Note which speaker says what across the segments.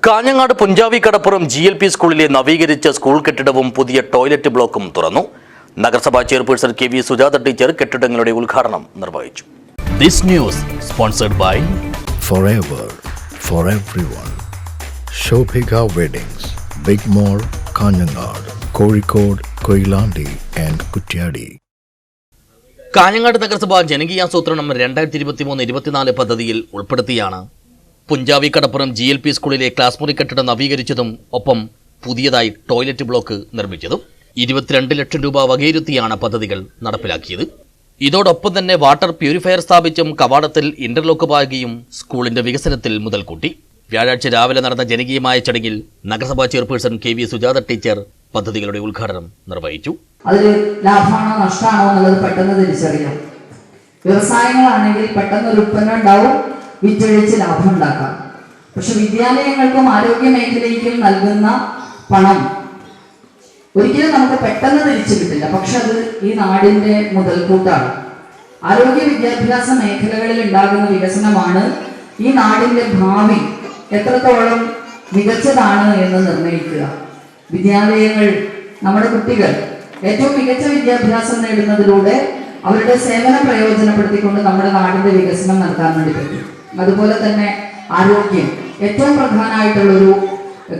Speaker 1: കാഞ്ഞങ്ങാട് പുഞ്ചാവി കടപ്പുറം GLP സ്കൂളിലെ നവീകരിച്ച school കെട്ടിടവും പുതിയ ടോയ്ലറ്റ് ബ്ലോക്കും തുറന്നു. നഗരസഭാ ചെയർപേഴ്സൺ KV സുജാത ടീച്ചർ കെട്ടിടങ്ങളുടെ ഉദ്ഘാടനം നിർവഹിച്ചു.
Speaker 2: This news sponsored by
Speaker 3: Forever for everyone. Shobhika Weddings, Big Mall, Kanyanad, Kozhikode, Koilandi and Kutyadi.
Speaker 2: Kanhangad നഗരസഭ ജനകീയാസൂത്രണം 2023-24 പദ്ധതിയിൽ ഉൾപ്പെടുത്തിയാണ് പുഞ്ചാവി കടപ്പുറം GLP സ്കൂളിലെ ക്ലാസ് മുറി കെട്ടിടം നവീകരിച്ചതും ഒപ്പം പുതിയതായി ടോയ്ലറ്റ് ബ്ലോക്ക് നിർമ്മിച്ചതും 22 ലക്ഷം രൂപ വകയിരുത്തിയാണ് പദ്ധതികൾ നടപ്പിലാക്കിയത്. ഇതോടൊപ്പം തന്നെ വാട്ടർ പ്യൂരിഫയർ സ്ഥാപിച്ചും കവാടത്തിൽ ഇന്റർലോക്ക് പാകുകയും സ്കൂളിന്റെ വികസനത്തിൽ മുതൽക്കൂട്ടി. വ്യാഴാഴ്ച രാവിലെ നടന്ന ജനകീയമായ ചടങ്ങിൽ നഗരസഭാ ചെയർപേഴ്സൺ KV സുജാത ടീച്ചർ പദ്ധതികളുടെ ഉദ്ഘാടനം നിർവഹിച്ചു.
Speaker 4: അതിൽ ലാഭമാണോ നഷ്ടമാണോ എന്നുള്ളത് പെട്ടെന്ന് തിരിച്ചറിയാം. വ്യവസായങ്ങളാണെങ്കിൽ പെട്ടെന്ന് ഒരു ഉൽപ്പന്നം ഉണ്ടാവും, വിറ്റഴിച്ച് ലാഭം ഉണ്ടാക്കാം. പക്ഷെ വിദ്യാലയങ്ങൾക്കും ആരോഗ്യ മേഖലയ്ക്കും നൽകുന്ന പണം ഒരിക്കലും നമുക്ക് പെട്ടെന്ന് തിരിച്ചു കിട്ടില്ല. പക്ഷെ അത് ഈ നാടിന്റെ മുതൽക്കൂട്ടാണ്. ആരോഗ്യ വിദ്യാഭ്യാസ മേഖലകളിൽ ഉണ്ടാകുന്ന വികസനമാണ് ഈ നാടിന്റെ ഭാവി എത്രത്തോളം മികച്ചതാണ് എന്ന് നിർണ്ണയിക്കുക. വിദ്യാലയങ്ങൾ, നമ്മുടെ കുട്ടികൾ ഏറ്റവും മികച്ച വിദ്യാഭ്യാസം നേടുന്നതിലൂടെ അവരുടെ സേവനം പ്രയോജനപ്പെടുത്തിക്കൊണ്ട് നമ്മുടെ നാടിന്റെ വികസനം നടത്താൻ വേണ്ടി പറ്റും. അതുപോലെ തന്നെ ആരോഗ്യം ഏറ്റവും പ്രധാനമായിട്ടുള്ളൊരു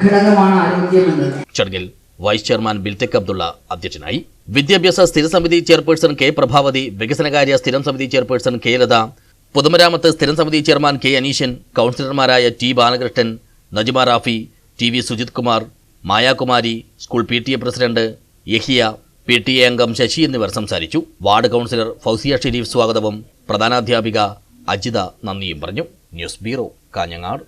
Speaker 4: ഘടകമാണ് ആരോഗ്യം എന്നത്.
Speaker 2: ചടങ്ങിൽ വൈസ് ചെയർമാൻ ബിൽതെക് അബ്ദുള്ള അധ്യക്ഷനായി. വിദ്യാഭ്യാസ സ്ഥിരം സമിതി ചെയർപേഴ്സൺ K പ്രഭാവതി, വികസനകാര്യ സ്ഥിരം സമിതി ചെയർപേഴ്സൺ K ലത, പൊതുമരാമത്ത് സ്ഥിരം സമിതി ചെയർമാൻ K അനീഷൻ, കൗൺസിലർമാരായ T Balakrishnan, Najma Rafi, TV Sujith Kumar, Mayakumari, school PTA president Yahiya, PTA അംഗം ശശി എന്നിവർ സംസാരിച്ചു. വാർഡ് കൗൺസിലർ ഫൗസിയ ഷെരീഫ് സ്വാഗതവും പ്രധാനാധ്യാപിക അജിത നന്ദിയും പറഞ്ഞു. News bureau, Kanhangad.